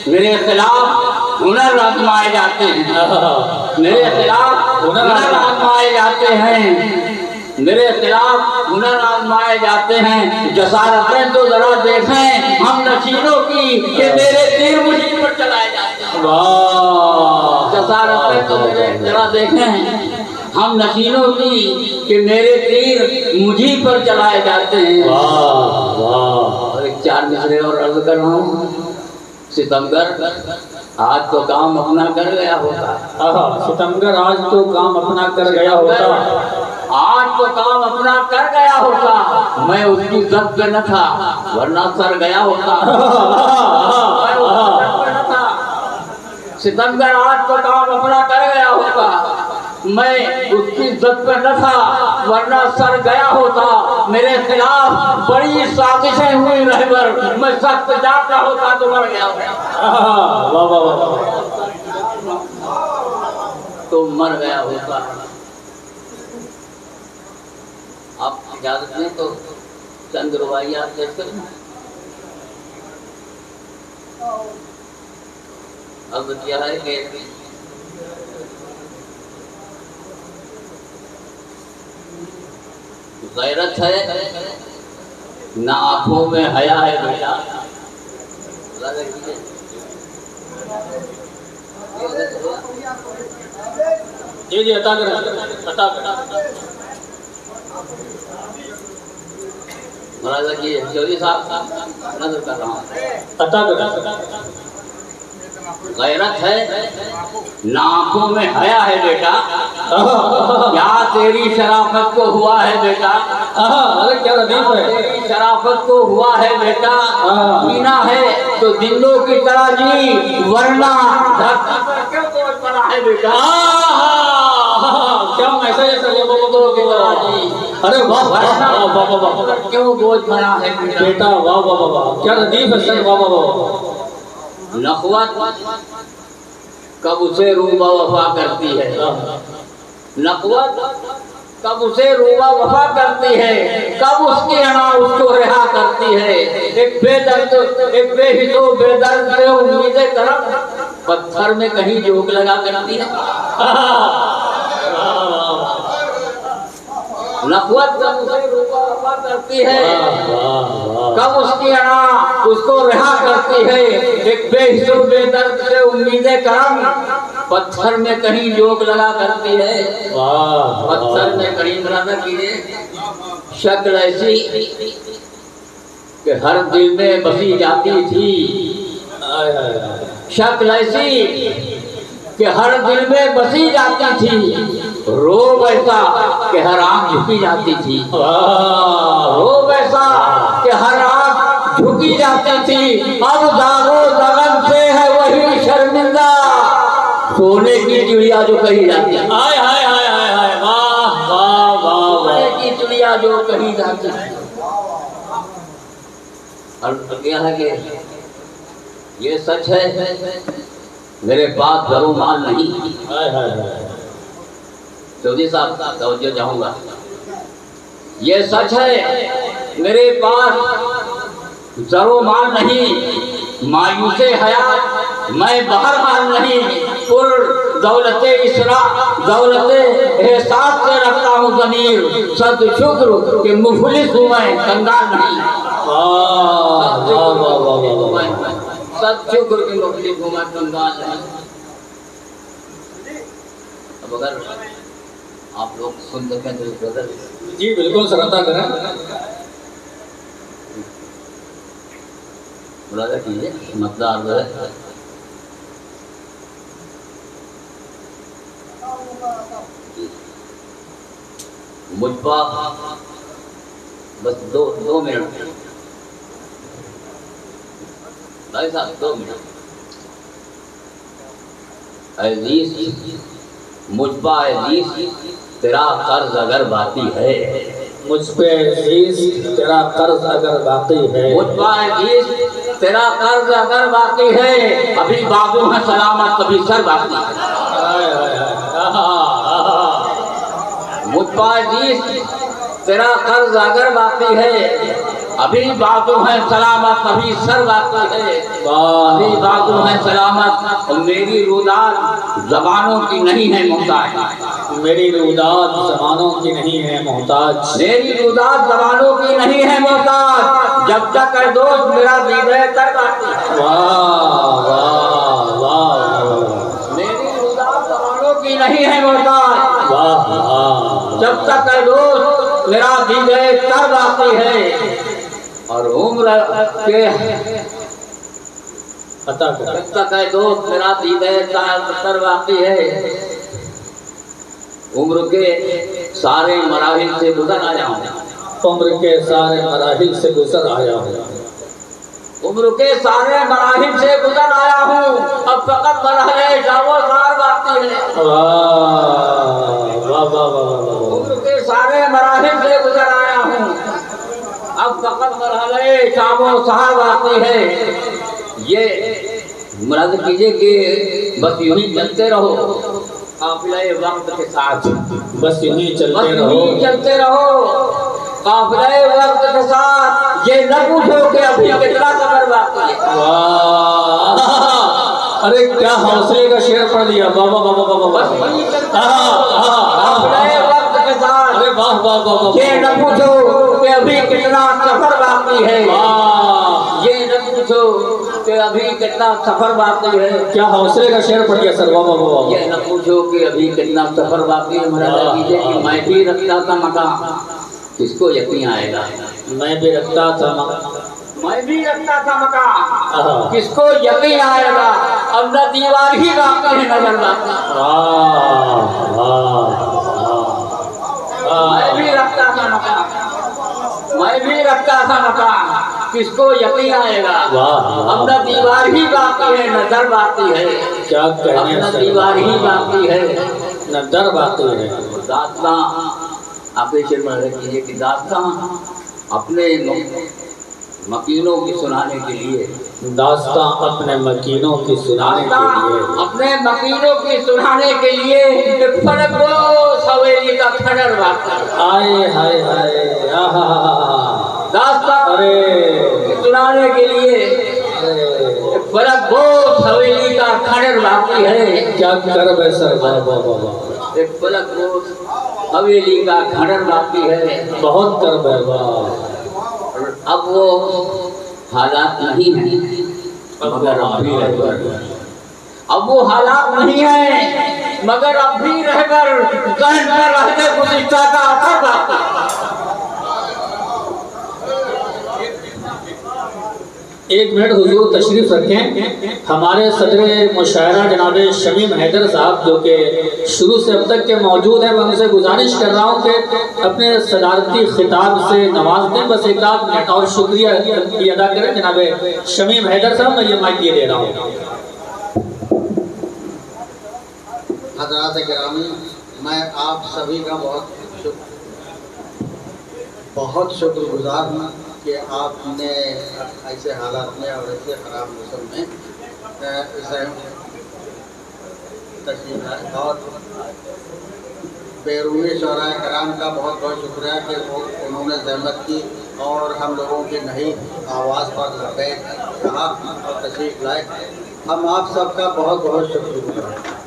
मेरे खिलाफ हुनर आजमाए जाते हैं, मेरे खिलाफ हुनर आजमाए जाते हैं, मेरे खिलाफ हुनर आजमाए जाते हैं। जसारतें तो जरा देखें हम नशीनों की कि मेरे तीर मुझी पर चलाए जाते हैं। जसारतें तो जरा देखें हम नशीनों की कि मेरे तीर मुझी पर चलाए जाते हैं। और एक चार मिसरे और अर्ज कर रहा हूँ। सितमगर आज तो काम अपना कर गया होता, सितमगर आज तो काम अपना कर गया होता, आज तो काम अपना कर गया होता, मैं उसकी जद पे न था वरना सर गया होता। मैं उसकी जद पे न था, सितमगर आज तो काम अपना कर गया होता, मैं उसकी इज्जत पे न था वरना सर गया होता। मेरे खिलाफ बड़ी साजिशें हुई रहबर, मैं सख्त जाता होता तो मर गया तो मर गया होता। आप इजाजत दें तो चंद रुबाइयात पेश करें। अब क्या है कि गैरत है ना आंखों में हया है बेटा। जी अता कर महाराजा जी चौधरी साहब नजर कर रहा हूँ। अता कर गैरत है ना आंखों में हया है बेटा, क्या तेरी शराफत को हुआ है बेटा। अरे क्या रदीफ है, तेरी शराफत को हुआ है बेटा, पीना है तो दिलों की तरह जी वरना धरती पर क्यों बोझ पड़ा है बेटा। क्या मैसेज है दिलों की तरह जी, अरे वाह वाह वाह क्यों बोझ पड़ा है बेटा, वाह वाह वाह क्या रदीफ है सर, वाह वाह वाह। नखवत कब उसे रूबा वफा करती है, नकवत कब उसे रूबा वफा करती है, कब उसकी अना उसको रिहा करती है। एक बेदर्द एक बेहितो बेदर्द से उम्मीदें करम पत्थर में कहीं जोग लगा करती है। नकवत कब उसे रूबा वफा करती है, कब उसकी अना उसको रिहा करती है। एक बेहितो बेदर्द से उम्मीदें करम पत्थर में कहीं जोग लगा करती है। पत्थर में कहीं मुरादा कीजिए शक्ल ऐसी कि हर दिल में बसी जाती थी, शक्ल ऐसी कि हर दिल में बसी जाती थी। रोब ऐसा कि हर आंख झुकी जाती थी, रोब ऐसा कि हर आंख झुकी जाती थी। अब दागो लगन से है वही शर्मिंदा, सोने की चिड़िया जो कही जाती है। हाय हाय हाय हाय हाय, वाह वाह वाह, सोने की चिड़िया जो कही जाती है। और क्या है कि ये सच है मेरे पास घरों माल नहीं। हाय हाय हाय, चौधरी साहब तवज्जो चाहूंगा। ये सच है मेरे पास जरो माल नहीं, मायूसे हयात मैं बाहर माल नहीं। पुर दौलते इसरा दौलते एहसास से रखता हूँ ज़मीर, सद शुक्र कि मुफलिस हूँ मैं कंगाल नहीं। सद शुक्र कि मुफलिस हूँ मैं कंगाल नहीं। अब अगर आप लोग सुन सकें तो ब्रदर जी बिल्कुल श्रद्धा करें। मुरादा कीजिए मतदार जो है मुझपा बस दो मिनट भाई साहब, 2 मिनट। अजीज मुझपा अजीज तेरा कर्ज अगर बाकी है, मुझ पे अजीज तेरा कर्ज अगर बाकी है, मुझपा अजीज तेरा कर्ज अगर बाकी है। अभी बाजू है सलामत कभी सर बाकी है। मुझपा अजीज तेरा कर्ज अगर बाकी है, अभी बाजू है सलामत कभी सर बाकी है। अभी बाजू है सलामत मेरी रुदात जबानों की नहीं है मोहताज, मेरी रुदात जबानों की नहीं है मोहताज, मेरी रुदात जबानों की नहीं है मोहताज। जब तक है दोस्त मेरा दीदे कर बाकी है। वाह वाह वाह, मेरी रुदात जबानों की नहीं है मोहताज, वाह वाह, जब तक है दोस्त मेरा दीदे कर बाकी है। और उम्र के अता कर, जब तक है दोस्त मेरा दीदे कर बाकी है। उम्र के सारे मराहिल से गुजर आया हूँ, उम्र के सारे मराहिल से गुजर आया हूँ, उम्र के सारे मराहिल से गुजर आया हूँ। अब फकत मरहले जावो सार बाकी है। वाह वाह वाह वाह, उम्र के सारे मराहिल से गुजर आया हूँ। अब फकत मरहले जावो सार बाकी है। ये मुराद कीजिए कि बस यूं ही चलते रहो काफिले वक्त के साथ, बस यूं ही बस चलते यूं रहो, ही चलते रहो काफिले वक्त के साथ। ये न पूछो कि अभी कितना सफर बाकी है। वाह, अरे क्या हौसले का शेर पढ़ दिया। वाह वाह वाह वाह वाह, बस यूं ही चलते रहो काफिले वक्त के साथ। अरे वाह वाह वाह वाह, ये न पूछो कि अभी कितना सफर बाकी है। वाह, ये न पूछो कि अभी कितना सफर बाकी है। क्या हौसले का शेर पढ़ दिया सर। वाह वाह वाह वाह, ये न पूछो कि अभी कितना सफर बाकी है। मुरादा कीजिए कि मैं भी रखता था मकान, किसको यकीन आएगा। मैं भी रखता था मैं भी रखता था मकान, किसको यकीन आएगा। अब न दीवार ही बाकी है नजर बाकी। मैं भी रखता था मकान, मैं भी रखता था मकान, किसको यकीन आएगा। अब न दीवार ही बाकी है नजर बाकी है। क्या अब कहने न सर, दीवार ही बाकी है नजर बाकी है। दास्तां आपने शेर में कीजिए कि दास्तां अपने मकीनों की सुनाने के लिए, दास्तां अपने मकीनों की सुनाने के लिए, अपने मकीनों की सुनाने के लिए फलक हवेली का खंडर वाक़ा। आए हाय हाय, आहा, दास्तां अरे सुनाने के लिए फलक हवेली का खंडर वाक़ी है। क्या कर वैसा, वाह वाह वाह वाह, एक फलक हवेली का खंडर वाक़ी है। बहुत कर वाह। अब वो हालात नहीं है, मगर अब भी रहकर, अब वो हालात नहीं है मगर अब भी रहकर कहन पर रहते गुज़िश्ता का असर। एक मिनट हुजूर तशरीफ रखें। हमारे सदर मुशायरा जनाब शमीम हैदर साहब जो कि शुरू से अब तक के मौजूद हैं, मैं उनसे गुजारिश कर रहा हूं कि अपने सदारती खिताब से नवाज दें। बस एक आध मिनट और शुक्रिया अदा करें जनाब शमीम हैदर साहब। मैं ये माइक दे रहा हूँ। हज़रात गिरामी, मैं आप सभी का बहुत शुक्रगुजार हूँ कि आपने ऐसे हालात में और ऐसे ख़राब मौसम में इसे तशरीफ़ लाए। और बैरूनी शोराए कराम का बहुत बहुत शुक्रिया कि उन्होंने ज़हमत की और हम लोगों की नई आवाज़ पर लबैक कहा और तशरीफ़ लाए। हम आप सबका बहुत बहुत शुक्रगुजार।